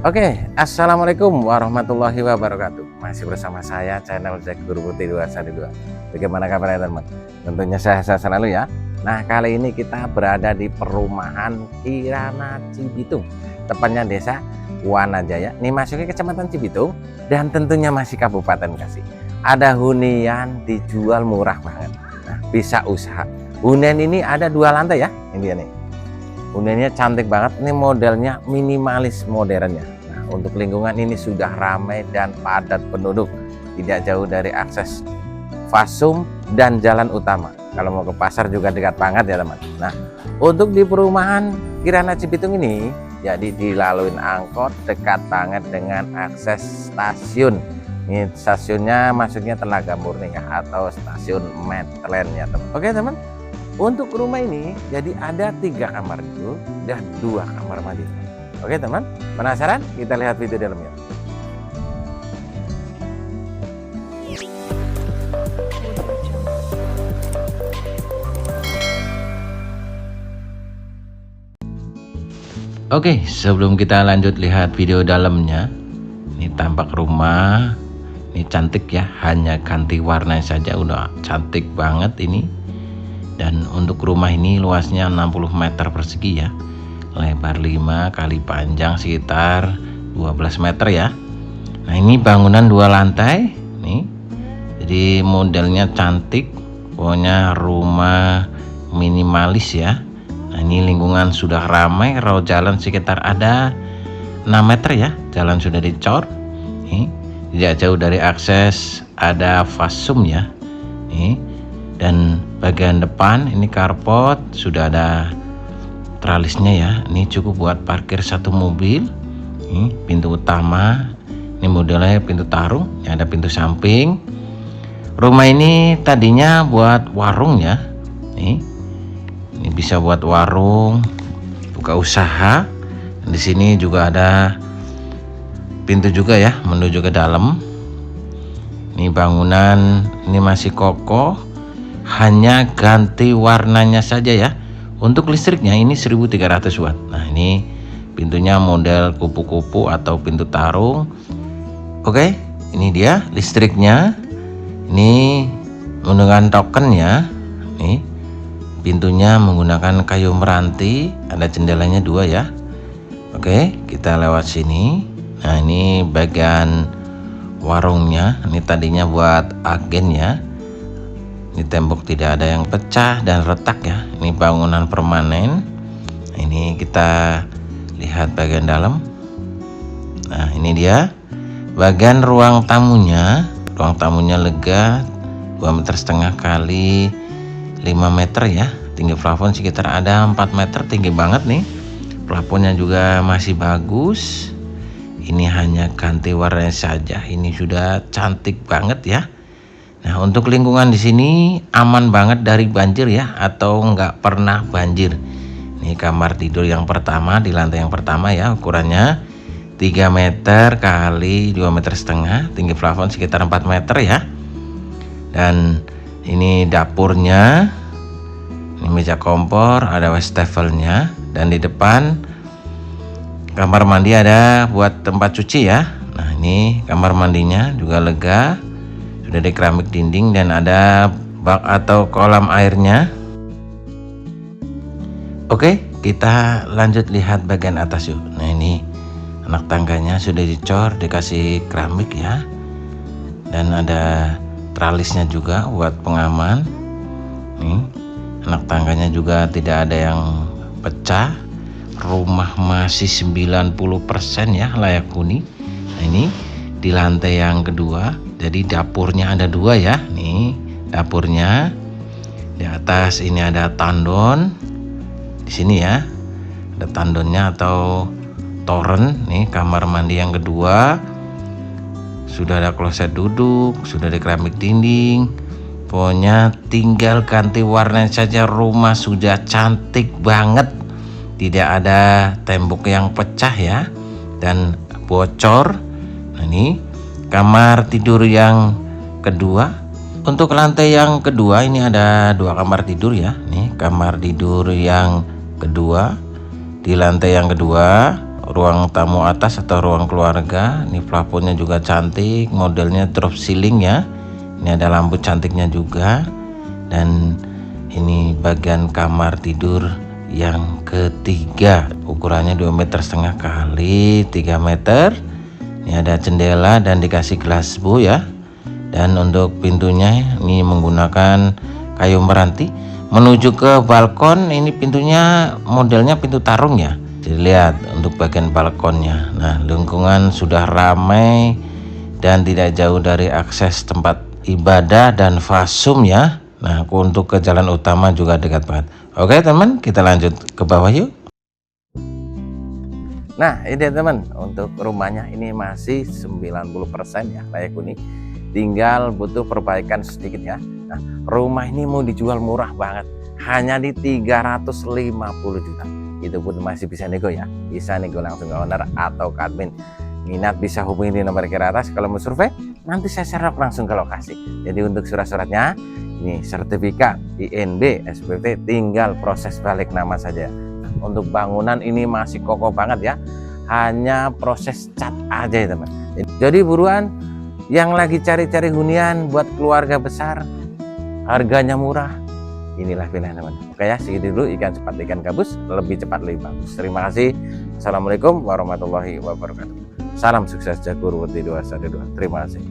Oke, assalamualaikum warahmatullahi wabarakatuh. Masih bersama saya channel Jack Guru Putih 212. Bagaimana kabarnya teman? Tentunya sehat selalu ya. Nah, kali ini kita berada di perumahan Kirana Cibitung, tepatnya desa Wanajaya. Ini masuknya kecamatan Cibitung dan tentunya masih Kabupaten Bekasi. Ada hunian dijual murah banget. Nah, bisa usaha. Hunian ini ada 2 lantai ya. Ini dia nih. Huniannya cantik banget. Ini modelnya minimalis modernnya. Untuk lingkungan ini sudah ramai dan padat penduduk, tidak jauh dari akses fasum dan jalan utama. Kalau mau ke pasar juga dekat banget ya teman. Nah, untuk di perumahan Kirana Cibitung ini jadi dilaluin angkot, dekat banget dengan akses stasiun. Ini stasiunnya masuknya tenaga murni ya, atau stasiun Medland ya teman. Oke teman, untuk rumah ini jadi ada 3 kamar tidur dan 2 kamar mandi. Oke teman, penasaran? Kita lihat video dalamnya. Oke, sebelum kita lanjut lihat video dalamnya, ini tampak rumah. Ini cantik ya, hanya ganti warna saja udah cantik banget ini. Dan untuk rumah ini luasnya 60 meter persegi ya, lebar 5 kali panjang sekitar 12 meter ya. Nah, ini bangunan 2 lantai nih, jadi modelnya cantik, pokoknya rumah minimalis ya. Nah, ini lingkungan sudah ramai, raut jalan sekitar ada 6 meter ya, jalan sudah dicor nih, tidak jauh dari akses ada fasum ya nih. Dan bagian depan ini carport, sudah ada tralisnya ya. Ini cukup buat parkir 1 mobil. Ini pintu utama, ini modelnya pintu tarung ya, ada pintu samping. Rumah ini tadinya buat warung ya. Ini bisa buat warung, buka usaha. Di sini juga ada pintu juga ya, menuju ke dalam. Ini bangunan ini masih kokoh, hanya ganti warnanya saja ya. Untuk listriknya ini 1300 watt. Nah, ini pintunya model kupu-kupu atau pintu tarung. Oke, ini dia listriknya. Ini menggunakan token ya. Nih, pintunya menggunakan kayu meranti, ada jendelanya 2 ya. Oke, kita lewat sini. Nah, ini bagian warungnya. Ini tadinya buat agen ya. Ini tembok tidak ada yang pecah dan retak ya. Ini bangunan permanen. Nah, ini kita lihat bagian dalam. Nah, ini dia bagian ruang tamunya. Ruang tamunya lega, 2,5 meter kali 5 meter ya. Tinggi plafon sekitar ada 4 meter, tinggi banget nih. Plafonnya juga masih bagus. Ini hanya ganti warnanya saja. Ini sudah cantik banget ya. Nah, untuk lingkungan di sini aman banget dari banjir ya, atau nggak pernah banjir. Ini kamar tidur yang pertama di lantai yang pertama ya, ukurannya 3 meter kali 2,5 meter, tinggi plafon sekitar 4 meter ya. Dan ini dapurnya, ini meja kompor, ada wastafelnya, dan di depan kamar mandi ada buat tempat cuci ya. Nah, ini kamar mandinya juga lega. Sudah ada keramik dinding dan ada bak atau kolam airnya. Oke, kita lanjut lihat bagian atas yuk. Nah, ini anak tangganya sudah dicor, dikasih keramik ya. Dan ada tralisnya juga buat pengaman. Nih, anak tangganya juga tidak ada yang pecah. Rumah masih 90% ya layak huni. Nah, ini di lantai yang kedua. Jadi dapurnya ada 2 ya. Nih dapurnya. Di atas ini ada tandon. Di sini ya ada tandonnya atau toren. Nih kamar mandi yang kedua. Sudah ada kloset duduk, sudah ada keramik dinding. Pokoknya tinggal ganti warna saja, rumah sudah cantik banget. Tidak ada tembok yang pecah ya dan bocor. Nah, ini kamar tidur yang kedua. Untuk lantai yang kedua ini ada 2 kamar tidur ya. Nih kamar tidur yang kedua di lantai yang kedua. ruang tamu atas atau ruang keluarga. Ini plafonnya juga cantik, modelnya drop ceiling ya. Ini ada lampu cantiknya juga. Dan ini bagian kamar tidur yang ketiga, ukurannya 2,5 meter kali 3 meter. Ini ada jendela dan dikasih gelas bu ya. Dan untuk pintunya ini menggunakan kayu meranti. Menuju ke balkon, ini pintunya modelnya pintu tarung ya. Jadi lihat untuk bagian balkonnya. Nah, lingkungan sudah ramai dan tidak jauh dari akses tempat ibadah dan fasum ya. Nah, untuk ke jalan utama juga dekat banget. Oke teman, kita lanjut ke bawah yuk. Nah ini teman, untuk rumahnya ini masih 90% ya layak huni. Tinggal butuh perbaikan sedikit ya. Nah, rumah ini mau dijual murah banget, hanya di 350 juta. Itu pun masih bisa nego ya. Bisa nego langsung ke owner atau ke admin. Minat bisa hubungi di nomor kiri atas. Kalau mau survei, nanti saya share langsung ke lokasi. Jadi untuk surat-suratnya, ini sertifikat INB SPT, tinggal proses balik nama saja. Untuk bangunan ini masih kokoh banget ya, hanya proses cat aja ya teman. Jadi buruan yang lagi cari-cari hunian buat keluarga besar, harganya murah, inilah pilihan teman. Oke ya, segitu dulu ikan cepat ikan gabus, lebih cepat lebih bagus. Terima kasih. Assalamualaikum warahmatullahi wabarakatuh. Salam sukses Jagur Wati 212. Terima kasih.